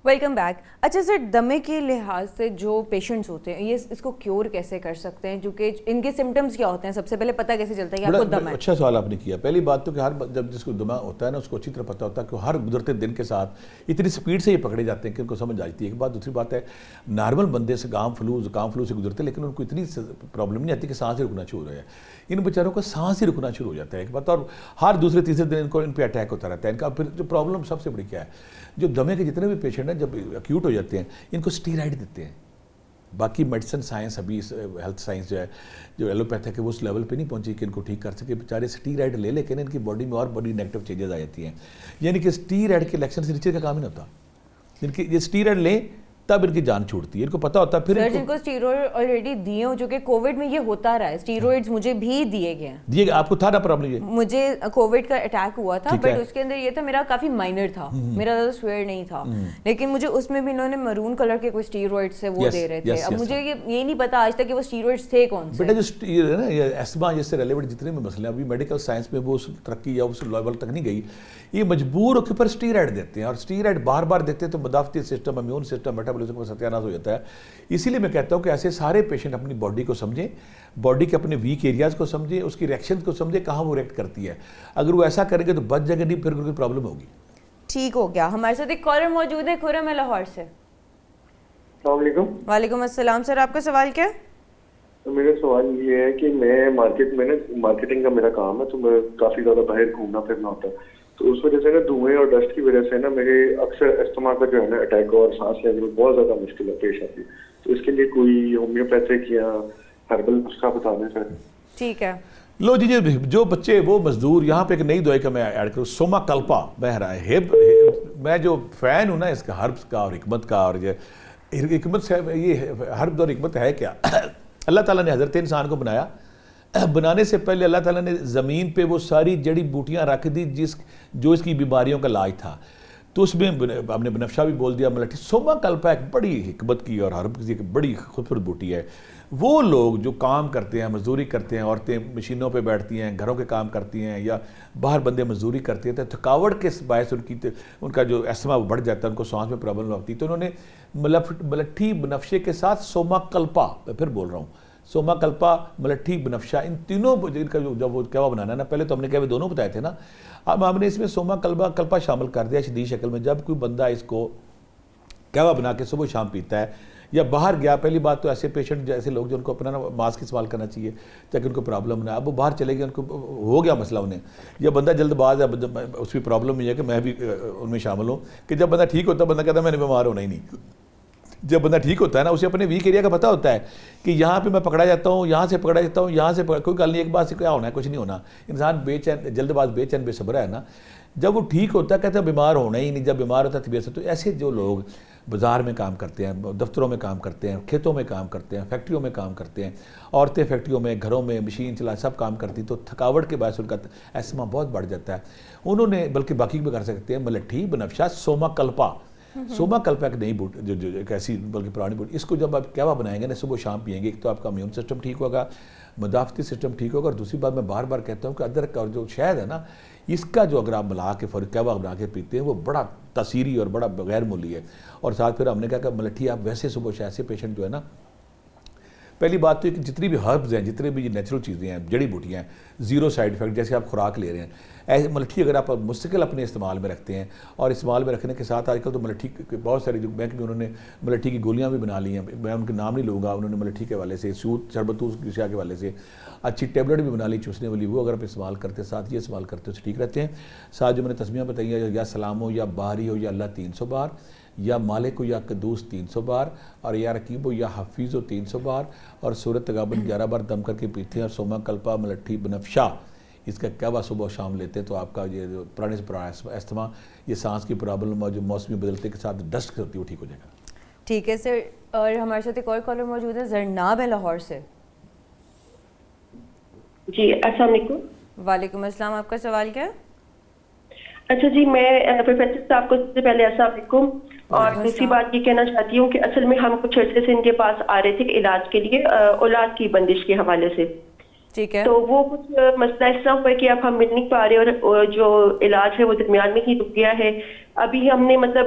Welcome back. اچھا سر, دمے کے لحاظ سے جو پیشنٹس ہوتے ہیں یہ اس کو کیور کیسے کر سکتے ہیں, کیونکہ ان کے سمٹمز کیا ہوتے ہیں, سب سے پہلے پتہ کیسے چلتا ہے کہ آپ کو دم ہے؟ اچھا سوال آپ نے کیا. پہلی بات تو کہ ہر جب جس کو دمہ ہوتا ہے نا اس کو اچھی طرح پتہ ہوتا ہے کہ ہر گزرتے دن کے ساتھ اتنی سپیڈ سے یہ پکڑے جاتے ہیں کہ ان کو سمجھ آتی ہے. ایک بات. دوسری بات ہے نارمل بندے سے زکام فلو سے گزرتے ہیں لیکن ان کو اتنی پرابلم نہیں آتی کہ سانس ہی رکنا شروع ہو رہا ہے. ان بیچاروں کو سانس ہی رکنا شروع ہو جاتا ہے ایک بات. اور ہر دوسرے تیسرے دن ان پہ اٹیک ہوتا رہتا ہے. ان کا پھر جو پرابلم سب سے بڑی کیا ہے, جو دمے کے جتنے بھی پیشنٹ ہیں جب ایکیوٹ ہو جاتے ہیں ان کو اسٹیرائڈ دیتے ہیں. باقی میڈیسن سائنس ابھی ہیلتھ سائنس جو ہے جو ایلوپیتھک ہے وہ اس لیول پہ نہیں پہنچی کہ ان کو ٹھیک کر سکے. بیچارے اسٹیرائڈ لے لیکن ان کی باڈی میں اور بڑی نیگیٹو چینجز آ جاتی ہیں. یعنی کہ اسٹیرائڈ کے لیکشن سے نیچے کا کام ہی نہیں ہوتا. ان کی یہ اسٹیرائڈ لیں تب ان کی جان چھوٹتی ہے. ان کو پتہ ہوتا ہے پھر سر جن کو اسٹیرائڈ آلریڈی دیے ہوں, جو کہ کووڈ میں یہ ہوتا رہا ہے, اسٹیرائڈز مجھے بھی دیے گئے ہیں. آپ کو تھا نا پرابلم یہ؟ مجھے کووڈ کا اٹیک ہوا تھا بٹ اس کے اندر یہ تھا میرا کافی مائنر تھا, میرا زیادہ سویئر نہیں تھا, لیکن مجھے اس میں بھی انہوں نے مرون کلر کے کوئی اسٹیرائڈز سے وہ دے رہے تھے. اب مجھے یہ نہیں پتا آج تک کہ وہ اسٹیرائڈز تھے کون سے. بیٹا جو نا یہ ایسما جس سے ریلیونٹ جتنے بھی مسئلے ہیں ابھی میڈیکل سائنس میں وہ ترقی یا اس لیول تک نہیں گئی, یہ مجبور ہو کے پر اسٹیرائڈ دیتے ہیں اور اسٹیرائڈ بار بار دیتے ہیں تو مدافعتی سسٹم, امیون سسٹم, میٹابولزم کا ستیہ ناش ہو جاتا ہے. اسی لیے میں کہتا ہوں کہ ایسے سارے پیشنٹ اپنی باڈی کو سمجھیں, باڈی کے اپنے ویک ایریاز کو سمجھیں, اس کی ریئیکشنز کو سمجھیں کہاں وہ ریئیکٹ کرتی ہے. اگر وہ ایسا کریں گے تو بچ جائیں گے, نہیں پھر کوئی پرابلم ہوگی. ٹھیک ہو گیا. ہمارے ساتھ ایک کالر موجود ہے, خرم ہے لاہور سے. السلام علیکم. وعلیکم السلام. سر آپ کا سوال کیا ہے؟ میرا سوال یہ ہے کہ میں مارکیٹ میں نا مارکیٹنگ کا میرا کام ہے, تو میں کافی زیادہ باہر گھومنا پھرنا ہوتا ہے, تو اس وجہ سے نا دھوئیں اور ڈسٹ کی وجہ سے نا میرے اکثر استما کا جو ہے نا اٹیک اور سانس لینے میں بہت زیادہ مشکل پیش آتی ہے. تو اس کے لیے کوئی ہومیوپیتھک یا ہربل نسخہ بتا دیں سر. ٹھیک ہے. لو جی جو بچے وہ مزدور, یہاں پہ ایک نئی دوائی کا میں ایڈ کروں, سوما کلپا بہ رہا ہے. میں جو فین ہوں نا اس کا ہربس کا اور حکمت کا, اور یہ حکمت سے یہ ہرب اور حکمت ہے کیا, اللہ تعالیٰ نے حضرت انسان کو بنایا, بنانے سے پہلے اللہ تعالیٰ نے زمین پہ وہ ساری جڑی بوٹیاں رکھ دی جو اس کی بیماریوں کا علاج تھا. تو اس میں ہم نے بنفشہ بھی بول دیا, ملٹھی. سوما کلپا ایک بڑی حکمت کی اور ہرب کی ایک بڑی خوبصورت بوٹی ہے. وہ لوگ جو کام کرتے ہیں, مزدوری کرتے ہیں, عورتیں مشینوں پہ بیٹھتی ہیں, گھروں کے کام کرتی ہیں, یا باہر بندے مزدوری کرتے ہیں, تو تھکاوٹ کے باعث ان کا جو ایسما بڑھ جاتا ہے, ان کو سانس میں پرابلم ہوتی ہے. تو انہوں نے ملٹھی بنفشے کے ساتھ سوما کلپا, میں پھر بول رہا ہوں, سوما کلپا, ملٹھی, بنفشہ, ان تینوں ان کا جب وہ کہوا بنانا ہے نا, پہلے تو ہم نے کہوے دونوں بتائے تھے نا, اب ہم نے اس میں سوما کلپا شامل کر دیا شدید شکل میں. جب کوئی بندہ اس کو کہوا بنا کے صبح شام پیتا ہے یا باہر گیا, پہلی بات تو ایسے پیشنٹ جیسے لوگ جو ان کو اپنا ماسک استعمال کرنا چاہیے تاکہ ان کو پرابلم نہ, اب وہ باہر چلے گئے, ان کو ہو گیا مسئلہ انہیں, یا بندہ جلد باز ہے, اس کی پرابلم یہ ہے کہ میں بھی ان میں شامل ہوں, کہ جب بندہ ٹھیک ہوتا ہے بندہ کہتا ہے میں نے بیمار ہونا ہی نہیں. جب بندہ ٹھیک ہوتا ہے نا اسے اپنے ویک ایریا کا پتہ ہوتا ہے کہ یہاں پہ میں پکڑا جاتا ہوں, یہاں سے پکڑا جاتا ہوں, یہاں سے کوئی گل نہیں, ایک بات سے کیا ہونا ہے, کچھ نہیں ہونا. انسان بے چین, جلد باز, بے چین, بے صبر ہے نا. جب وہ ٹھیک ہوتا ہے کہتا ہے بیمار ہونا ہی نہیں, جب بیمار ہوتا ہے طبیعت سے. تو ایسے جو لوگ بازار میں کام کرتے ہیں, دفتروں میں کام کرتے ہیں, کھیتوں میں کام کرتے ہیں, فیکٹریوں میں کام کرتے ہیں, عورتیں فیکٹریوں میں, گھروں میں مشین چلا سب کام کرتی, تو تھکاوٹ کے باعث ان کا ایسما بہت بڑھ جاتا ہے. انہوں نے بلکہ باقی بھی کر سکتے ہیں, ملٹھی, بنفشہ, سوما کلپا. سوما کلپا ایک نئی بوٹ جو ایک ایسی بلکہ پرانی بوٹ, اس کو جب آپ کہوا بنائیں گے نا صبح شام پیئیں گے, ایک تو آپ کا امیون سسٹم ٹھیک ہوگا, مدافعتی سسٹم ٹھیک ہوگا, اور دوسری بات میں بار بار کہتا ہوں کہ ادرک اور جو شہد ہے نا, اس کا جو اگر آپ ملا کے کہوا بنا کے پیتے ہیں وہ بڑا تاثیری اور بڑا غیر مولی ہے. اور ساتھ پھر ہم نے کہا کہ ملٹھی آپ ویسے صبح شام سے پیشنٹ جو ہے نا, پہلی بات تو ہے کہ جتنی بھی ہربز ہیں, جتنے بھی نیچرل چیزیں ہیں, جڑی بوٹیاں ہیں, زیرو سائیڈ افیکٹ, جیسے آپ خوراک لے رہے ہیں, ایسے ملٹھی اگر آپ مستقل اپنے استعمال میں رکھتے ہیں, اور استعمال میں رکھنے کے ساتھ آج کل تو ملٹھی بہت ساری جو بینک میں انہوں نے ملٹھی کی گولیاں بھی بنا لی ہیں, میں ان کے نام نہیں لوں گا, انہوں نے ملٹھی کے حوالے سے, سوت شربتوس کے حوالے سے اچھی ٹیبلٹ بھی بنا لی چوسنے والی, وہ اگر آپ استعمال کرتے ہیں, ساتھ یہ استعمال کرتے ہیں, اس سے ٹھیک رہتے ہیں. ساتھ جو میں نے تسمیہ بتائی ہے, یا سلام ہو, یا باری ہو, یا اللہ 300 بار, یا مالک ہو, یا قدوس 300 بار, اور یا رقیب ہو, یا حفیظ ہو 300 بار, اور سورت تغابن 11 بار دم کر کے پیتے ہیں. اور سوما کلپا, ملٹھی, بنفشہ, اس کا کہوا صبح شام لیتے ہیں, تو آپ کا یہ جو پرانے سے پرانا استما, یہ سانس کی پرابلم اور جو موسمی بدلتے کے ساتھ ڈسٹ ہوتی ہے وہ ٹھیک ہو جائے گا. ٹھیک ہے سر. اور ہمارے ساتھ ایک اور کالر موجود ہے, زرناب ہے لاہور سے. جی السلام علیکم. وعلیکم السلام. آپ کا سوال کیا ہے؟ اچھا جی, میں پروفیسر صاحب کو سب سے پہلے السلام علیکم. اور دوسری بات یہ کہنا چاہتی ہوں کہ اصل میں ہم کچھ عرصے سے ان کے پاس آ رہے تھے علاج کے لیے اولاد کی بندش کے حوالے سے. ٹھیک ہے. تو وہ کچھ مسئلہ اس طرح ہوا ہے کہ اب ہم مل نہیں پا رہے, اور جو علاج ہے وہ درمیان میں ہی رک گیا ہے. ابھی ہم نے مطلب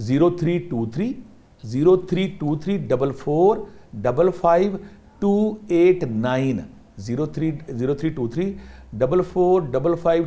0323 44 55 289 0323 44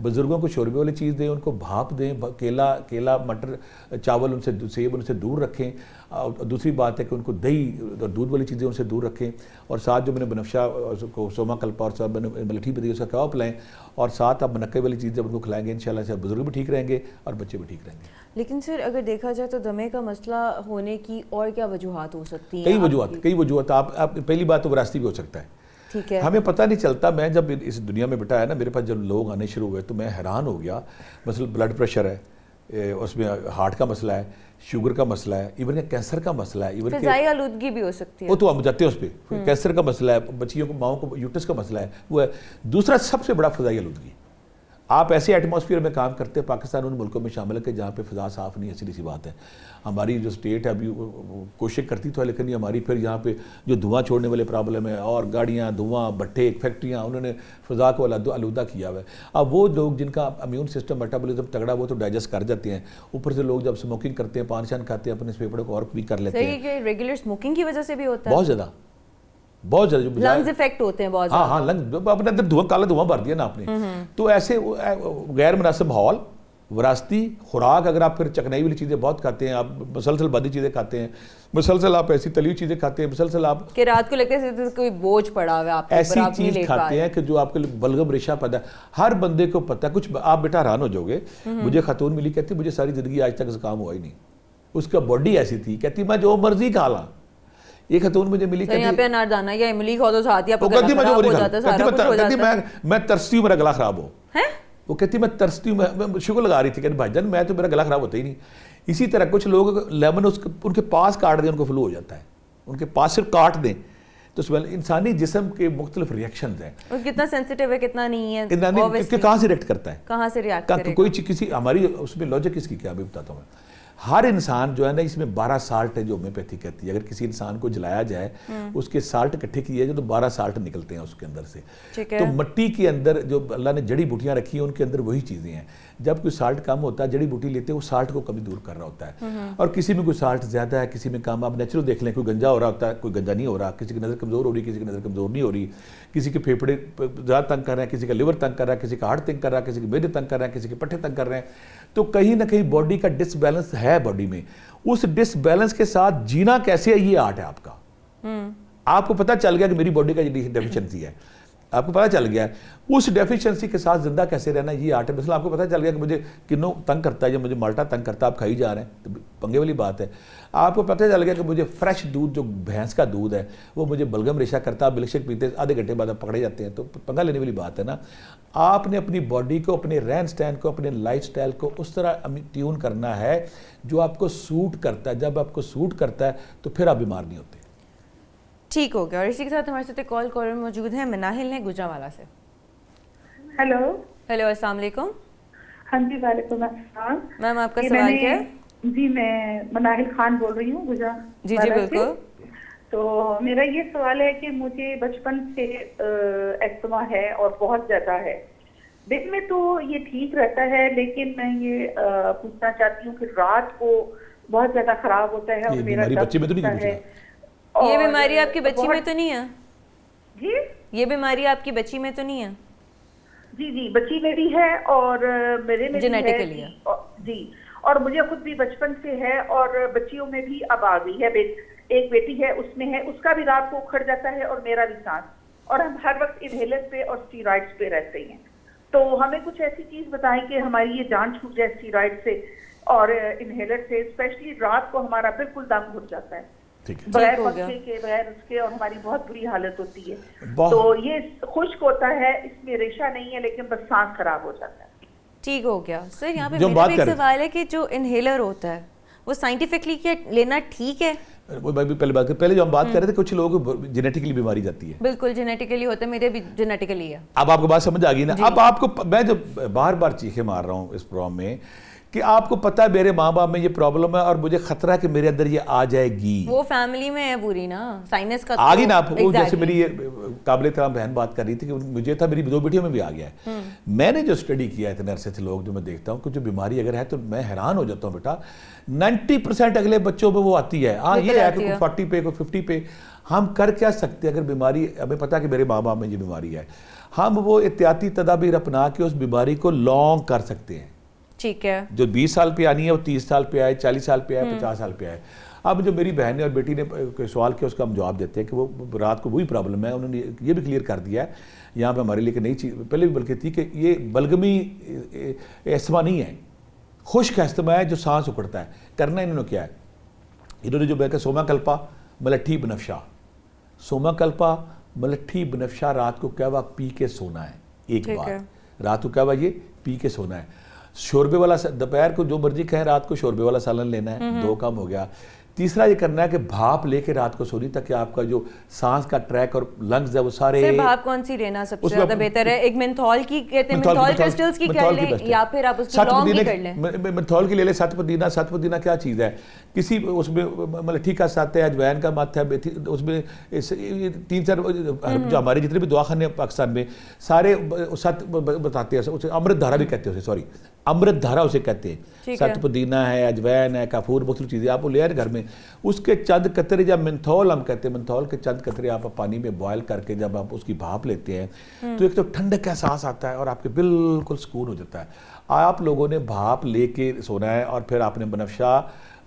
بزرگوں کو شوربے والی چیز دیں, ان کو بھاپ دیں, کیلا مٹر چاول ان سے سیب ان سے دور رکھیں. دوسری بات ہے کہ ان کو دہی اور دودھ والی چیزیں ان سے دور رکھیں, اور ساتھ جو میں نے بنفشا کو سوما کلپا اور ساتھ ملٹھی بدی اس کا کباب پلائیں, اور ساتھ آپ منقے والی چیز جب ان کو کھلائیں گے انشاءاللہ سے بزرگ بھی ٹھیک رہیں گے اور بچے بھی ٹھیک رہیں گے. لیکن سر اگر دیکھا جائے تو دمے کا مسئلہ ہونے کی اور کیا وجوہات ہو سکتی ہیں؟ کئی وجوہات. آپ پہلی بات تو وراثتی بھی ہو سکتا ہے, ٹھیک ہے, ہمیں پتہ نہیں چلتا. میں جب اس دنیا میں بیٹا ہے نا, میرے پاس جب لوگ آنے شروع ہوئے تو میں حیران ہو گیا. مثلا بلڈ پریشر ہے, اس میں ہارٹ کا مسئلہ ہے, شوگر کا مسئلہ ہے, ایون کہ کینسر کا مسئلہ ہے, ایون فضائی آلودگی بھی ہو سکتی ہے, وہ تو ہم جاتے ہیں اس پہ. کینسر کا مسئلہ ہے, بچیوں کو ماؤں کو یوٹرس کا مسئلہ ہے, وہ ہے. دوسرا سب سے بڑا فضائی آلودگی. آپ ایسے ایٹماسفیئر میں کام کرتے ہیں, پاکستان ان ملکوں میں شامل ہے کہ جہاں پہ فضا صاف نہیں ہے. سیدھی سی بات ہے, ہماری جو اسٹیٹ ہے ابھی کوشش کرتی تو ہے, لیکن یہ ہماری پھر یہاں پہ جو دھواں چھوڑنے والے پرابلم ہے, اور گاڑیاں, دھواں, بھٹے, فیکٹریاں, انہوں نے فضا کو آلودہ کیا ہوا ہے. اب وہ لوگ جن کا امیون سسٹم میٹابولزم تگڑا, وہ تو ڈائجسٹ کر جاتے ہیں. اوپر سے لوگ جب اسموکنگ کرتے ہیں, پان شان کھاتے ہیں, اپنے پھیپھڑوں کو اور بھی کر لیتے ہیں. صحیح کہ ریگولر اسموکنگ کی وجہ سے بھی ہوتا ہے بہت زیادہ لنگز افیکٹ ہوتے ہیں بہت زیادہ. ہاں لنگ اپنے اندر دھواں, کالا دھواں بھر دیا نا آپ نے. تو ایسے غیر مناسب ماحول, وراثتی خوراک, اگر آپ پھر چکنائی والی چیزیں بہت کھاتے ہیں, آپ مسلسل بادی چیزیں کھاتے ہیں, مسلسل آپ ایسی تلی ہوئی چیزیں کھاتے ہیں, مسلسل آپ کہ رات کو لگتا ہے کوئی بوجھ پڑا ہوا ہے آپ کے اوپر, آپ نہیں لے پا رہے, ایسی چیز کھاتے ہیں کہ جو آپ کے لیے بلغم ریشہ پیدا. ہر بندے کو پتہ ہے. کچھ آپ بیٹا حیران ہو جاؤ گے, مجھے خاتون ملی کہتی مجھے ساری زندگی آج تک زکام ہوا ہی نہیں. اس کا باڈی ایسی تھی, کہتی میں جو مرضی کھا لاں. یہ خاتون مجھے ملی کہتی یہاں پہ اناردانہ یا املی کھا دو ساتھ ہی آپ کا گلا خراب ہو جاتا ہے, سارا کچھ ہو جاتا ہے. میں ترستی ہوں, میرا گلا خراب ہو. وہ کہتی میں ترستی ہوں, میں شکر لگا رہی تھی کہ بھائی جان میں تو میرا گلا خراب ہوتا ہی نہیں. اسی طرح کچھ لوگ لیمن ان کے پاس کاٹ دیں ان کو فلو ہو جاتا ہے, ان کے پاس صرف کاٹ دیں تو انسانی جسم کے مختلف ریئیکشنز ہیں. کتنا سینسیٹیو ہے کتنا نہیں ہے, کہاں سے ریئیکٹ کرتا ہے, کہاں سے ریئیکٹ کرے گا. کوئی کسی ہماری اس میں لاجک اس کی کیا بھی بتاتا ہوں میں. ہر انسان جو ہے نا, اس میں 12 سالٹ ہے جو ہومیوپیتھی کہتی ہے. اگر کسی انسان کو جلایا جائے, اس کے سالٹ اکٹھے کیے جائے تو 12 سالٹ نکلتے ہیں اس کے اندر سے. تو مٹی کے اندر جو اللہ نے جڑی بوٹیاں رکھی ہیں ان کے اندر وہی چیزیں ہیں. جب کوئی سالٹ کم ہوتا ہے, جڑی بوٹی لیتے ہیں, وہ سالٹ کو کمی دور کر رہا ہوتا ہے. اور کسی میں کوئی سالٹ زیادہ ہے, کسی میں کم. آپ نیچرل دیکھ لیں, کوئی گنجا ہو رہا ہوتا ہے, کوئی گنجا نہیں ہو رہا, کسی کی نظر کمزور ہو رہی, کسی کی نظر کمزور نہیں ہو رہی, کسی کے پھیپھڑے زیادہ تنگ کر رہے ہیں, کسی کا لیور تنگ کر رہا ہے, کسی کا ہارٹ تنگ کر رہا ہے, کسی کے معدے تنگ کر رہے ہیں, کسی کے پٹھے تنگ کر رہے ہیں. تو کہیں نہ کہیں باڈی کا ڈس بیلنس ہے باڈی میں. اس ڈس بیلنس کے ساتھ جینا کیسے ہے, یہ آرٹ ہے آپ کا. آپ کو پتہ چل گیا کہ میری باڈی کا یہ ڈیفیشنسی ہے, آپ کو پتہ چل گیا ہے. اس ڈیفیشنسی کے ساتھ زندہ کیسے رہنا, یہ آرٹ ہے. مثلا آپ کو پتہ چل گیا کہ مجھے کنوں تنگ کرتا ہے, یا مجھے مالٹا تنگ کرتا ہے, آپ کھائی جا رہے ہیں, تو پنگے والی بات ہے. آپ کو پتہ چل گیا کہ مجھے فریش دودھ, جو بھینس کا دودھ ہے, وہ مجھے بلغم ریشہ کرتا ہے, ملک شیک پیتے آدھے گھنٹے بعد آپ پکڑے جاتے ہیں, تو پنگا لینے والی بات ہے نا. آپ نے اپنی باڈی کو, اپنے رہن سٹائل کو, اپنے لائف سٹائل کو اس طرح ٹیون کرنا ہے جو آپ کو سوٹ کرتا ہے. جب آپ کو سوٹ کرتا ہے تو پھر آپ بیمار نہیں ہوتے. ٹھیک ہو گیا. اور اسی کے ساتھ ہمارے ساتھ ایک کالر موجود ہے, مناہل ہیں گجرانوالہ سے. ہیلو السلام علیکم. ہاں جی وعلیکم السلام. میم آپ کا سوال کیا ہے؟ جی میں مناہل خان بول رہی ہوں گجرا. جی بالکل. تو میرا یہ سوال ہے کہ مجھے بچپن سے ایستما ہے اور بہت زیادہ ہے. دن میں تو یہ ٹھیک رہتا ہے, لیکن میں یہ پوچھنا چاہتی ہوں کہ رات کو بہت زیادہ خراب ہوتا ہے, اور میرا درد ہوتا ہے. یہ بیماری آپ کی بچی میں تو نہیں ہے؟ جی یہ بیماری آپ کی بچی میں تو نہیں ہے؟ جی بچی میں بھی ہے اور میرے میں جینیٹیکلی ہے. جی, اور مجھے خود بھی بچپن سے ہے, اور بچیوں میں بھی اب آ گئی ہے. ایک بیٹی ہے, اس میں ہے, اس کا بھی رات کو اکھڑ جاتا ہے, اور میرا بھی سانس. اور ہم ہر وقت انہیلر پہ اور اسٹیرائڈز پہ رہتے ہیں. تو ہمیں کچھ ایسی چیز بتائیں کہ ہماری یہ جان چھوٹ جائے اسٹیرائڈ سے اور انہیلر سے. اسپیشلی رات کو ہمارا بالکل دم گھٹ جاتا ہے, بغیر پنکھے کے, بغیر اس کے, اور ہماری بہت بری حالت ہوتی ہے. تو یہ خشک ہوتا ہے, اس میں ریشہ نہیں ہے, لیکن بس سانس خراب ہو جاتا ہے. ٹھیک ہو گیا. سر یہاں پہ میرا بھی ایک سوال ہے کہ جو انہیلر ہوتا ہے وہ سائنٹیفکلی کیا لینا ٹھیک ہے؟ پہلے جو ہم بات کر رہے تھے, کچھ لوگوں کو جینیٹکلی بیماری جاتی ہے. بالکل جینیٹکلی ہوتا ہے, میرے بھی جینیٹکلی ہے. اب آپ کو بات سمجھ آ گئی نا. اب آپ کو میں جو بار بار چیخیں مار رہا ہوں اس پروگرام میں کہ آپ کو پتہ ہے میرے ماں باپ میں یہ پرابلم ہے اور مجھے خطرہ ہے کہ میرے اندر یہ آ جائے گی. وہ فیملی میں ہے پوری نا, سائنس کا آ گئی نا. آپ وہ جیسے میری یہ قابل احترام بہن بات کر رہی تھی کہ مجھے تھا, میری 2 بیٹیوں میں بھی آ گیا ہے. میں نے جو اسٹڈی کیا ہے اتنے عرصے سے, لوگ جو میں دیکھتا ہوں کہ جو بیماری اگر ہے تو میں حیران ہو جاتا ہوں. بیٹا 90% اگلے بچوں میں وہ آتی ہے. ہاں یہ ہے کہ 40 پہ, کوئی 50 پہ. ہم کر کیا سکتے ہیں؟ اگر بیماری ہمیں پتہ کہ میرے ماں باپ میں یہ بیماری ہے، ہم وہ احتیاطی تدابیر اپنا کے اس بیماری کو لانگ کر سکتے ہیں. ٹھیک ہے. جو 20 سال پہ آنی ہے وہ 30 سال پہ آئے، 40 سال پہ آئے، 50 سال پہ آئے. اب جو میری بہن نے اور بیٹی نے سوال کیا اس کا ہم جواب دیتے ہیں کہ وہ رات کو وہی پرابلم ہے. انہوں نے یہ بھی کلیئر کر دیا ہے یہاں پہ ہمارے لیے کہ نئی چیز پہلے بھی بلکہ تھی کہ یہ بلغمی استما نہیں ہے، خشک استما ہے جو سانس اکڑتا ہے. کرنا انہوں نے کیا ہے، انہوں نے جو میں کہ سوما کلپا ملٹھی بنفشا، سوما کلپا ملٹھی بنفشا رات کو کہوا پی کے سونا ہے. ایک بات، رات کو کہوا یہ پی کے سونا ہے. شوربے والا دوپہر کو جو مرضی کہیں رات کو شوربے والا سالن لینا ہے، 2 کام ہو گیا. تیسرا یہ کرنا ہے کہ بھاپ لے کے رات کو سونی تاکہ آپ کا جو سانس کا ٹریک اور لنگز ہے وہ سارے. بھاپ کون سی لینا سب سے زیادہ بہتر ہے؟ ایک منتھول کی کہتے ہیں، منتھول کرسٹلز کی کر لیں یا پھر آپ اس کی لونگ کی کر لیں. منتھول کی لے لیں. ست پودینہ کیا چیز ہے؟ کسی اس میں ملٹھی کا ساتھ ہے، اجوائن کا مت ہے، اس میں 3-4 جو ہمارے جتنے بھی دواخانے پاکستان میں سارے سات بتاتے ہیں. اسے امرت دھارا بھی کہتے ہیں، سوری امرت دھارا اسے کہتے ہیں. ست پودینہ ہے، اجوائن ہے، کافور، مختلف چیزیں آپ وہ لے آئیں گھر میں. اس کے چند قطرے جب منتھول ہم کہتے ہیں، منتھول کے چند قطرے آپ پانی میں بوائل کر کے جب آپ اس کی بھاپ لیتے ہیں تو ایک تو ٹھنڈک کا احساس آتا ہے اور آپ کے بالکل سکون ہو جاتا ہے. آپ لوگوں نے بھاپ لے کے سونا ہے اور پھر آپ نے بنفشا،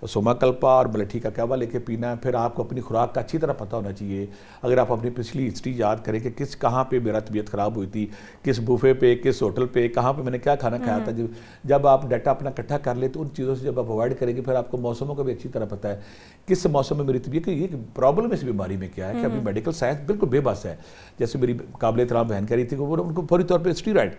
سوما کلپا اور ملٹھی کا کہوا لے کے پینا ہے. پھر آپ کو اپنی خوراک کا اچھی طرح پتہ ہونا چاہیے. اگر آپ اپنی پچھلی ہسٹری یاد کریں کہ کہاں پہ میرا طبیعت خراب ہوئی تھی، کس بوفے پہ، کس ہوٹل پہ، کہاں پہ میں نے کیا کھانا کھایا تھا، جب آپ ڈیٹا اپنا اکٹھا کر لیں تو ان چیزوں سے جب آپ اوائڈ کریں گے پھر آپ کو موسموں کا بھی اچھی طرح پتہ ہے کس موسم میں میری طبیعت یہ پرابلم اس بیماری میں کیا ہے. کہ ابھی میڈیکل سائنس بالکل بے بس ہے. جیسے میری قابل احترام بہن کہہ رہی تھی کہ وہ ان کو فوری طور پہ اسٹیرائڈ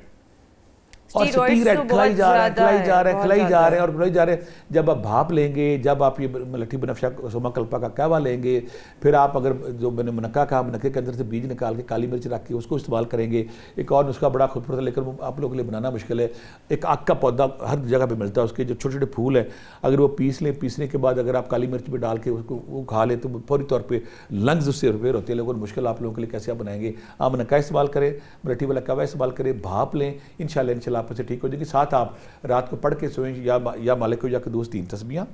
اور کھلائی جا رہے ہیں. جب آپ بھاپ لیں گے، جب آپ یہ ملٹھی بنفشا سوما کلپا کا کہوا لیں گے، پھر آپ اگر جو میں نے منقع کہا، منقع کے اندر سے بیج نکال کے کالی مرچ رکھ کے اس کو استعمال کریں گے. ایک اور نسخہ بڑا خوبصورت ہے لیکن آپ لوگوں کے لیے بنانا مشکل ہے. ایک آگ کا پودا ہر جگہ پہ ملتا ہے، اس کے جو چھوٹے چھوٹے پھول ہیں اگر وہ پیس لیں، پیسنے کے بعد اگر آپ کالی مرچ بھی ڈال کے اس کو وہ کھا لیں تو فوری طور پہ لنگز اس سے ریپیئر ہوتے ہیں. لیکن مشکل آپ لوگوں کے لیے کیسے آپ بنائیں گے؟ آپ منقع استعمال کریں، ملٹھی والا کہوا استعمال کریں، بھاپ لیں، انشاءاللہ آپ سے ٹھیک ہو جائے گی. ساتھ آپ رات کو پڑھ کے سوئیں یا مالک ہو یا قدوس 3 تسبیحاں،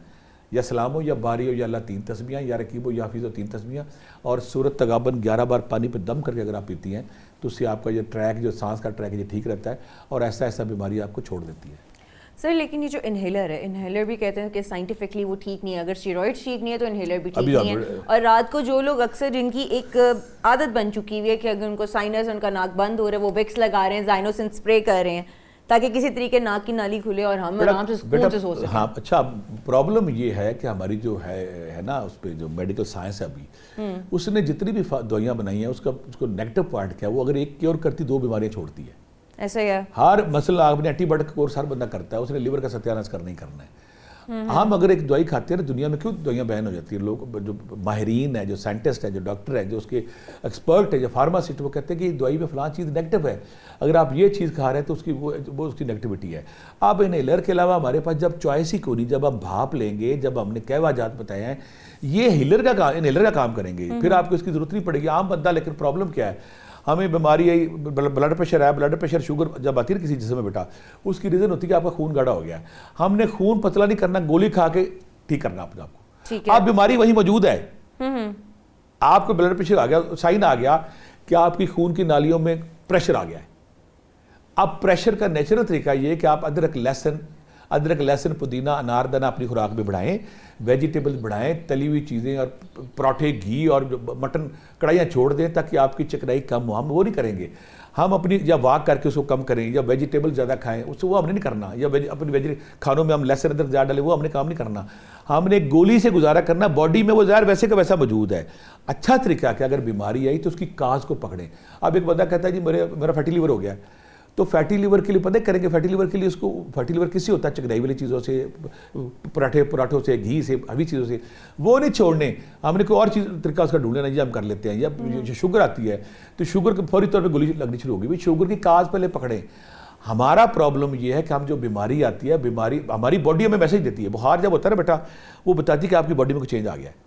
یا سلام ہو یا باری ہو یا اللہ 3 تسبیحاں، یا رقیب ہو یا حفیظ ہو 3 تسبیحاں، اور سورۃ تغابن 11 بار پانی پہ دم کر کے اگر آپ پیتی ہیں تو اس سے آپ کا یہ ٹریک، جو سانس کا ٹریک ہے یہ ٹھیک رہتا ہے اور ایسا ایسا بیماری آپ کو چھوڑ دیتی ہے. سر لیکن یہ جو انہیلر ہے، انہیلر بھی کہتے ہیں کہ سائنٹیفکلی وہ ٹھیک نہیں ہے. اگر اسٹیرائڈز ٹھیک نہیں ہے تو انہیلر بھی ٹھیک نہیں ہے. اور رات کو جو لوگ اکثر جن کی ایک عادت بن چکی ہوئی ہے کہ اگر ان کو سائنس، ان کا ناک بند ہو رہا ہے، وہ وکس لگا رہے ہیں، زائنوسن اسپرے کر رہے ہیں تاکہ کسی طریقے ناک کی نالی کھلے اور ہم آرام سے سکون سے سو سکیں. ہاں اچھا، پرابلم یہ ہے کہ ہماری جو ہے نا اس پہ جو میڈیکل سائنس ہے ابھی، اس نے جتنی بھی دوائیاں بنائی ہیں اس کو نیگیٹو پوائنٹ کیا ہے، وہ اگر ایک کیور کرتی 2 بیماریاں چھوڑتی ہے. ایسا ہی ہے. ہر مثلا آپ نے اینٹی بائیوٹک کا کورس ہر بندہ کرتا ہے، اس نے لیور کا ستیاناش کرنا ہی کرنا ہے. ہم اگر ایک دوائی کھاتے ہیں نا، دنیا میں کیوں دوائیاں بین ہو جاتی ہیں؟ لوگ جو ماہرین ہیں، جو سائنٹسٹ ہیں، جو ڈاکٹر ہیں، جو اس کے ایکسپرٹ ہیں، جو فارماسسٹ، وہ کہتے ہیں کہ دوائی میں فلاں چیز نیگیٹو ہے، اگر آپ یہ چیز کھا رہے ہیں تو اس کی وہ اس کی نیگیٹیوٹی ہے. آپ انہیلر کے علاوہ ہمارے پاس جب چوائس ہی کوئی نہیں، جب آپ بھاپ لیں گے، جب ہم نے کہوا جات بتایا ہے یہ انہیلر کا کام کریں گے، پھر آپ کو اس کی ضرورت نہیں پڑے گی. عام بندہ لیکن پرابلم کیا ہے، ہمیں بیماری ہے، بلڈ پریشر ہے، بلڈ پریشر شوگر جب آتی ہے کسی جسم میں بیٹا، اس کی ریزن ہوتی ہے کہ آپ کا خون گاڑھا ہو گیا ہے. ہم نے خون پتلا نہیں کرنا، گولی کھا کے ٹھیک کرنا اپنے آپ کو. آپ بیماری وہی موجود ہے، آپ کو بلڈ پریشر آ گیا، سائن آ گیا کہ آپ کی خون کی نالیوں میں پریشر آ گیا ہے. اب پریشر کا نیچرل طریقہ یہ ہے کہ آپ ادرک لہسن پودینہ اناردانہ اپنی خوراک میں بڑھائیں، ویجیٹیبل بڑھائیں، تلی ہوئی چیزیں اور پراٹھے، گھی اور مٹن کڑھائیاں چھوڑ دیں تاکہ آپ کی چکنائی کم ہو. ہم وہ نہیں کریں گے. ہم اپنی یا واک کر کے اس کو کم کریں، یا ویجیٹیبل زیادہ کھائیں، اس کو وہ ہم نے نہیں کرنا، یا اپنی کھانوں میں ہم لہسن ادرک زیادہ ڈالیں، وہ ہم نے کام نہیں کرنا. ہم نے گولی سے گزارا کرنا، باڈی میں وہ زہر ویسے کا ویسا موجود ہے. اچھا طریقہ کہ اگر بیماری آئی تو اس کی کاز کو پکڑیں. اب ایک بندہ کہتا ہے جی میرا فیٹی لیور ہو گیا، تو فیٹی لیور کے لیے پتہ کریں گے فیٹی لیور کے لیے اس کو فیٹی لیور کس سے ہوتا ہے؟ چکنائی والی چیزوں سے، پراٹھوں سے، گھی سے، ہیوی چیزوں سے. وہ نہیں چھوڑنے. ہم نے کوئی اور چیز طریقہ اس کا ڈھونڈ لینا جی ہم کر لیتے ہیں. یا جو شوگر آتی ہے تو شوگر کو فوری طور پہ گولی لگنی شروع ہوگی. شوگر کی کاز پہلے پکڑیں. ہمارا پرابلم یہ ہے کہ ہم جو بیماری آتی ہے، بیماری ہماری باڈی ہمیں میسج دیتی ہے. بخار جب ہوتا ہے نا بیٹا، وہ بتاتی ہے کہ آپ کی باڈی میں کوئی چینج آ گیا ہے،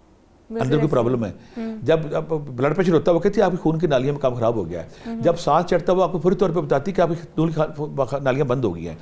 اندر کوئی پرابلم ہے. جب بلڈ پریشر ہوتا ہے وہ کہتی ہے آپ کی خون کی نالیوں میں کام خراب ہو گیا ہے. جب سانس چڑھتا ہے وہ آپ کو فوری طور پہ بتاتی ہے کہ آپ کی نالیاں بند ہو گئی ہیں.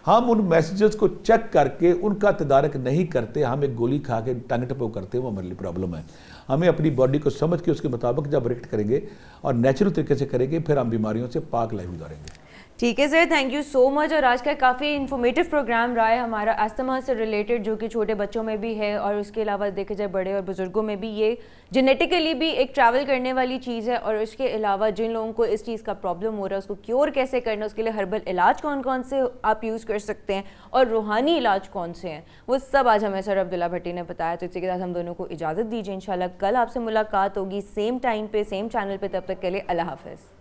ہم ان میسیجز کو چیک کر کے ان کا تدارک نہیں کرتے, ہم ایک گولی کھا کے ٹنگ ٹپو کرتے ہیں, وہ ہمارے لیے پرابلم ہے. ہمیں اپنی باڈی کو سمجھ کے اس کے مطابق جب ریئیکٹ کریں گے اور نیچرل طریقے سے کریں گے, پھر ہم بیماریوں سے پاک لائف گزاریں گے. ٹھیک ہے سر, تھینک یو سو مچ. اور آج کا کافی انفارمیٹیو پروگرام رہا ہے ہمارا استما سے ریلیٹڈ, جو کہ چھوٹے بچوں میں بھی ہے اور اس کے علاوہ دیکھا جائے بڑے اور بزرگوں میں بھی یہ جینیٹیکلی بھی ایک ٹریول کرنے والی چیز ہے. اور اس کے علاوہ جن لوگوں کو اس چیز کا پرابلم ہو رہا ہے اس کو کیور کیسے کرنا, اس کے لیے ہربل علاج کون کون سے آپ یوز کر سکتے ہیں اور روحانی علاج کون سے ہیں, وہ سب آج ہمیں سر عبداللہ بھٹی نے بتایا. تو اسی کے ساتھ ہم دونوں کو اجازت دیجیے, انشاءاللہ کل آپ سے ملاقات ہوگی سیم ٹائم پہ سیم چینل پہ. تب تک کے لیے اللہ حافظ.